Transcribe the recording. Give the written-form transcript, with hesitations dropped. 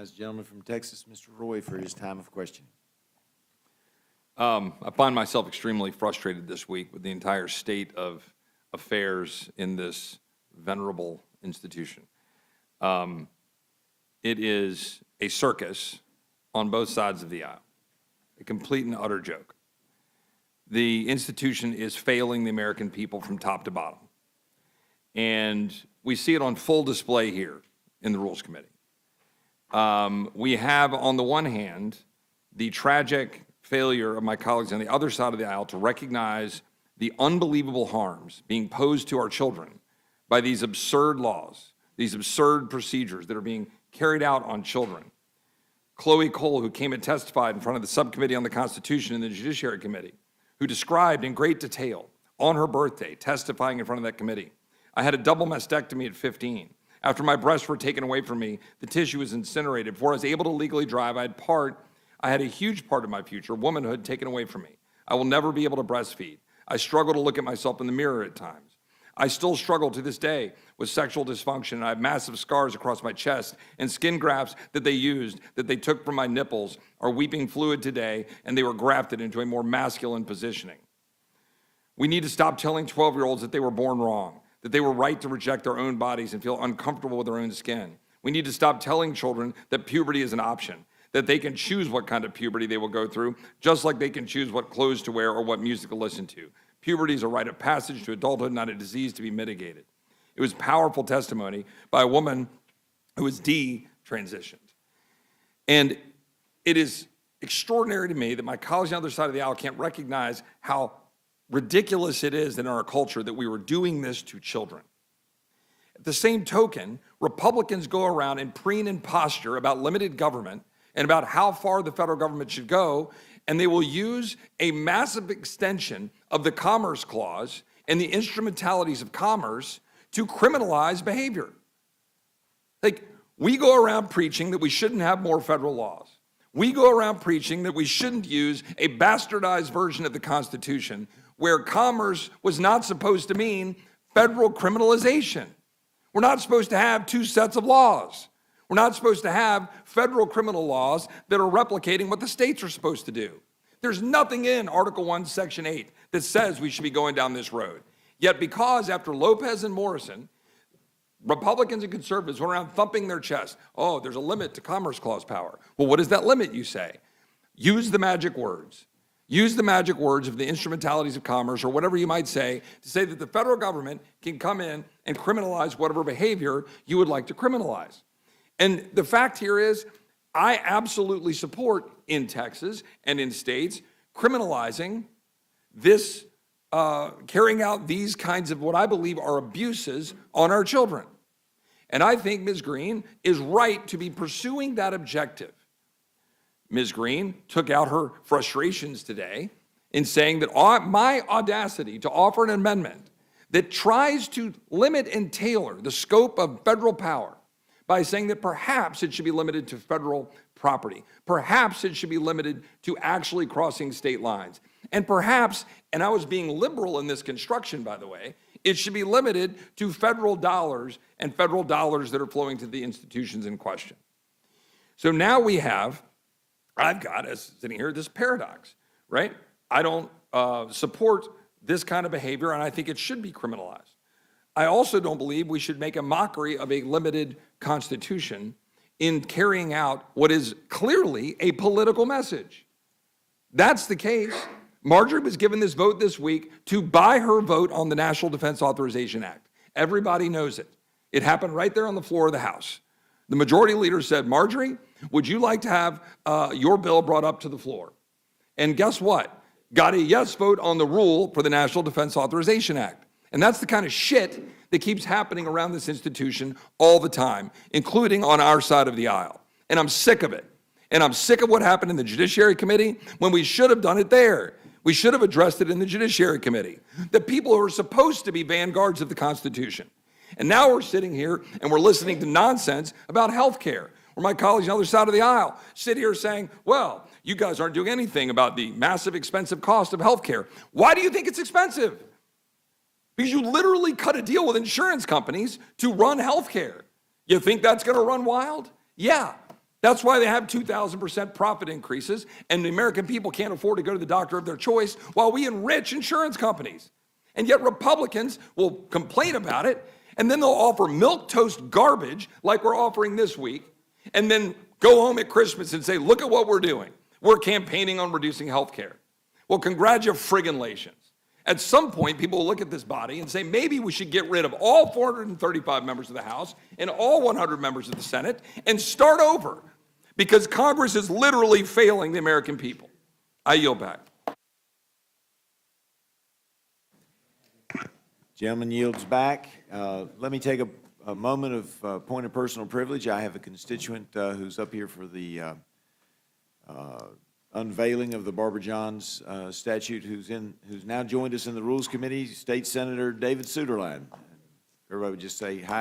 Recognize the gentleman from Texas, Mr. Roy, for his time of questioning. I find myself extremely frustrated this week with the entire state of affairs in this venerable institution. It is a circus on both sides of the aisle, a complete and utter joke. The institution is failing the American people from top to bottom. And we see it on full display here in the Rules Committee. We have, on the one hand, the tragic failure of my colleagues on the other side of the aisle to recognize the unbelievable harms being posed to our children by these absurd laws, these absurd procedures that are being carried out on children. Chloe Cole, who came and testified in front of the subcommittee on the Constitution and the Judiciary Committee, who described in great detail on her birthday, testifying in front of that committee, I had a double mastectomy at 15. After my breasts were taken away from me, the tissue was incinerated. Before I was able to legally drive, I had a huge part of my future, womanhood, taken away from me. I will never be able to breastfeed. I struggle to look at myself in the mirror at times. I still struggle to this day with sexual dysfunction, and I have massive scars across my chest, and skin grafts that they took from my nipples are weeping fluid today, and they were grafted into a more masculine positioning. We need to stop telling 12-year-olds that they were born wrong, that they were right to reject their own bodies and feel uncomfortable with their own skin. We need to stop telling children that puberty is an option, that they can choose what kind of puberty they will go through, just like they can choose what clothes to wear or what music to listen to. Puberty is a rite of passage to adulthood, not a disease to be mitigated. It was powerful testimony by a woman who was de-transitioned. And it is extraordinary to me that my colleagues on the other side of the aisle can't recognize how ridiculous it is in our culture that we were doing this to children. At the same token, Republicans go around and preen and posture about limited government and about how far the federal government should go, and they will use a massive extension of the Commerce Clause and the instrumentalities of commerce to criminalize behavior. Like, we go around preaching that we shouldn't have more federal laws. We go around preaching that we shouldn't use a bastardized version of the Constitution where commerce was not supposed to mean federal criminalization. We're not supposed to have two sets of laws. We're not supposed to have federal criminal laws that are replicating what the states are supposed to do. There's nothing in Article 1, Section 8 that says we should be going down this road. Yet because after Lopez and Morrison, Republicans and conservatives went around thumping their chest, oh, there's a limit to Commerce Clause power. Well, what is that limit, you say? Use the magic words. Use the magic words of the instrumentalities of commerce or whatever you might say to say that the federal government can come in and criminalize whatever behavior you would like to criminalize. And the fact here is, I absolutely support in Texas and in states criminalizing this, carrying out these kinds of what I believe are abuses on our children. And I think Ms. Greene is right to be pursuing that objective. Ms. Greene took out her frustrations today in saying that my audacity to offer an amendment that tries to limit and tailor the scope of federal power by saying that perhaps it should be limited to federal property, perhaps it should be limited to actually crossing state lines, and perhaps, and I was being liberal in this construction, by the way, it should be limited to federal dollars and federal dollars that are flowing to the institutions in question. So now I've got, as sitting here, this paradox, right? I don't support this kind of behavior, and I think it should be criminalized. I also don't believe we should make a mockery of a limited Constitution in carrying out what is clearly a political message. That's the case. Marjorie was given this vote this week to buy her vote on the National Defense Authorization Act. Everybody knows it. It happened right there on the floor of the House. The majority leader said, Marjorie, would you like to have your bill brought up to the floor? And guess what? Got a yes vote on the rule for the National Defense Authorization Act. And that's the kind of shit that keeps happening around this institution all the time, including on our side of the aisle. And I'm sick of it. And I'm sick of what happened in the Judiciary Committee when we should have done it there. We should have addressed it in the Judiciary Committee. The people who are supposed to be vanguards of the Constitution. And now we're sitting here and we're listening to nonsense about health care, where my colleagues on the other side of the aisle sit here saying, well, you guys aren't doing anything about the massive expensive cost of health care. Why do you think it's expensive? Because you literally cut a deal with insurance companies to run health care. You think that's going to run wild? Yeah, That's why they have 2,000% profit increases, and the American people can't afford to go to the doctor of their choice while we enrich insurance companies. And yet Republicans will complain about it, and then they'll offer milquetoast garbage like we're offering this week, and then go home at Christmas and say, look at what we're doing. We're campaigning on reducing health care. Well, congratulations. At some point, people will look at this body and say, maybe we should get rid of all 435 members of the House and all 100 members of the Senate and start over, because Congress is literally failing the American people. I yield back. Gentleman yields back. Let me take a moment of point of personal privilege. I have a constituent who's up here for the unveiling of the Barbara Johns statute, who's now joined us in the Rules Committee, State Senator David Suderline. Everybody would just say hi.